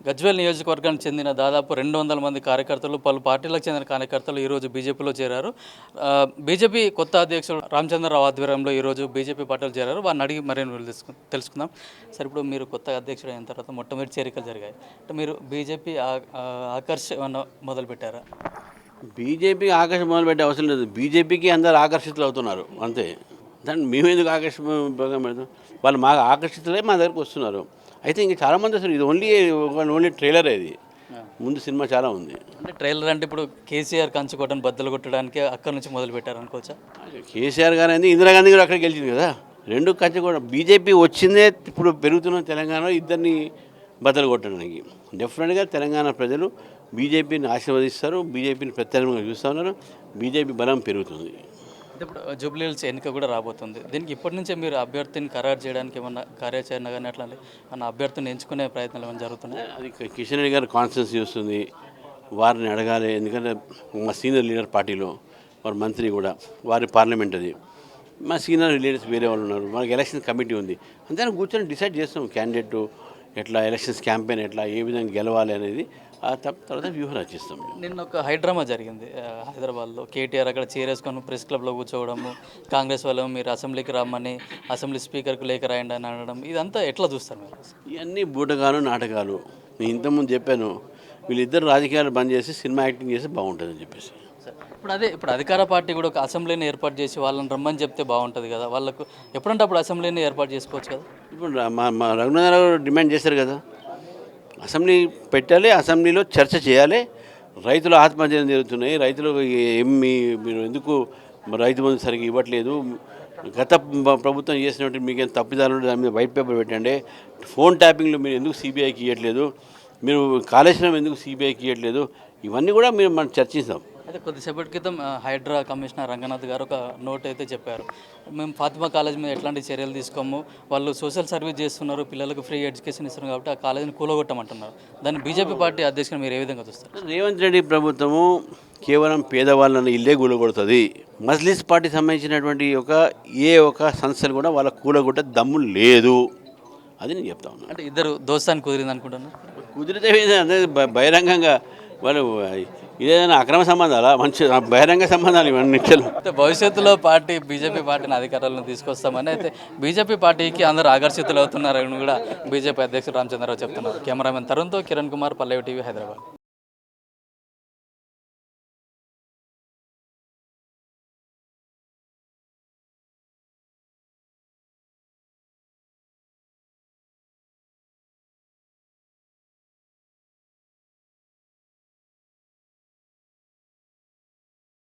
గజ్వేల్ నియోజకవర్గానికి చెందిన దాదాపు 200 మంది కార్యకర్తలు, పలు పార్టీలకు చెందిన కార్యకర్తలు ఈరోజు బీజేపీలో చేరారు. బీజేపీ కొత్త అధ్యక్షుడు రామచంద్రరావు ఆధ్వర్యంలో ఈరోజు బీజేపీ పార్టీలో చేరారు. వారిని అడిగి మరిన్ని తెలుసుకుందాం. సార్, ఇప్పుడు మీరు కొత్త అధ్యక్షుడు అయిన తర్వాత మొట్టమొదటి చేరికలు జరిగాయి. అంటే మీరు బీజేపీ ఆకర్ష మొదలుపెట్టారా? బీజేపీ ఆకర్షణ మొదలుపెట్టే అవసరం లేదు. బీజేపీకి అందరు ఆకర్షితులు అవుతున్నారు అంతే. దాన్ని మేము ఎందుకు పెడతాం? వాళ్ళు మాకు ఆకర్షితులే మా దగ్గరకు వస్తున్నారు. అయితే ఇంకా చాలామంది అసలు ఇది ఓన్లీ ట్రైలర్. ఇది ముందు సినిమా చాలా ఉంది. అంటే ట్రైలర్ అంటే ఇప్పుడు కేసీఆర్ కంచుకోవడం బద్దలు కొట్టడానికి అక్కడి నుంచి మొదలు పెట్టారు అనుకోవచ్చా? కేసీఆర్ గారు అయింది, ఇందిరాగాంధీ కూడా అక్కడ గెలిచింది కదా. రెండు కంచుకోవడం. బీజేపీ వచ్చిందే ఇప్పుడు పెరుగుతున్న తెలంగాణలో ఇద్దరిని బద్దలు కొట్టడానికి. డెఫినెట్గా తెలంగాణ ప్రజలు బీజేపీని ఆశీర్వదిస్తారు, బీజేపీని ప్రత్యేకంగా చూస్తూ ఉన్నారు. బీజేపీ బలం పెరుగుతుంది. ఇప్పుడు జూబ్లీహిల్స్ ఎన్నిక కూడా రాబోతుంది. దీనికి ఇప్పటి నుంచే మీరు అభ్యర్థిని ఖరారు చేయడానికి ఏమన్నా కార్యాచరణ కానీ అట్లా మన అభ్యర్థిని ఎంచుకునే ప్రయత్నాలు ఏమైనా జరుగుతున్నాయి? అది కిషన్ రెడ్డి గారు కాన్ఫరెన్స్ చేస్తుంది, వారిని అడగాలి. ఎందుకంటే మా సీనియర్ లీడర్ పార్టీలో వారి మంత్రి కూడా, వారి పార్లమెంట్ అది. మా సీనియర్ లీడర్స్ వేరే వాళ్ళు ఉన్నారు, మనకి ఎలక్షన్ కమిటీ ఉంది. అంతే కూర్చొని డిసైడ్ చేస్తాం క్యాండిడేట్ ఎట్లా, ఎలక్షన్స్ క్యాంపెయిన్ ఎట్లా, ఏ విధంగా గెలవాలి అనేది. ఆ తర్వాత వ్యూహం రచిస్తాం. నిన్న ఒక హైడ్రామా జరిగింది హైదరాబాద్లో. కేటీఆర్ అక్కడ చేరేసుకొని ప్రెస్ క్లబ్లో కూర్చోవడము, కాంగ్రెస్ వాళ్ళు మీరు అసెంబ్లీకి రమ్మని అసెంబ్లీ స్పీకర్కి లేఖ రాయండి అని అనడం, ఇదంతా ఎట్లా చూస్తారు మీరు? ఇవన్నీ బూటకాలు, నాటకాలు. నేను ఇంతకుముందు చెప్పాను, వీళ్ళిద్దరు రాజకీయాలు బంద్ చేసి సినిమా యాక్టింగ్ చేస్తే బాగుంటుందని చెప్పేసి. ఇప్పుడు అధికార పార్టీ కూడా ఒక అసెంబ్లీని ఏర్పాటు చేసి వాళ్ళని రమ్మని చెప్తే బాగుంటుంది కదా. వాళ్ళకు ఎప్పుడంటే అప్పుడు అసెంబ్లీని ఏర్పాటు చేసుకోవచ్చు కదా. ఇప్పుడు మా రఘునందరావు డిమాండ్ చేశారు కదా, అసెంబ్లీ పెట్టాలి, అసెంబ్లీలో చర్చ చేయాలి. రైతులు ఆత్మహత్యలు జరుగుతున్నాయి, రైతులకు మీరు ఎందుకు రైతు బంధు సరిగ్గా ఇవ్వట్లేదు, గత ప్రభుత్వం చేసినట్టు మీకేం తప్పిదాలు దాని మీద వైట్ పేపర్ పెట్టండి. ఫోన్ ట్యాపింగ్లు మీరు ఎందుకు సిబిఐకి ఇవ్వట్లేదు, మీరు కాళేశ్వరం ఎందుకు సిబిఐకి ఇవ్వట్లేదు, ఇవన్నీ కూడా మనం చర్చిస్తాం. అయితే కొద్దిసేపటి క్రితం హైడ్రా కమిషనర్ రంగనాథ్ గారు ఒక నోట్ అయితే చెప్పారు. మేము ఫాతిమా కాలేజ్ మీద ఎట్లాంటి చర్యలు తీసుకోము, వాళ్ళు సోషల్ సర్వీస్ చేస్తున్నారు, పిల్లలకు ఫ్రీ ఎడ్యుకేషన్ ఇస్తున్నారు కాబట్టి ఆ కాలేజీని కూలగొట్టమంటున్నారు. దాన్ని బీజేపీ పార్టీ అధ్యక్షులు మీరు ఏ విధంగా చూస్తారు? రేవంత్ రెడ్డి ప్రభుత్వము కేవలం పేదవాళ్ళని ఇల్లే కూలగొడుతుంది. మజ్లిస్ పార్టీ సంబంధించినటువంటి ఒక సంస్థలు కూడా వాళ్ళ కూలగొట్టే దమ్ము లేదు. అది నేను చెప్తా ఉన్నాను. అంటే ఇద్దరు దోస్తాన్ని కుదిరింది అనుకుంటున్నాను. కుదిరితే బహిరంగంగా వాళ్ళు ఇదేదైనా అక్రమ సంబంధాలా? మంచి బహిరంగ సంబంధాలు ఇవన్నీ. భవిష్యత్తులో బీజేపీ పార్టీని అధికారంలో తీసుకొస్తామని అయితే బీజేపీ పార్టీకి అందరూ ఆకర్షితులు అవుతున్నారని కూడా బీజేపీ అధ్యక్షుడు రామచంద్రరావు చెప్తున్నారు. కెమెరామెన్ తరుణ్తో కిరణ్ కుమార్, పల్లవి టీవీ, హైదరాబాద్.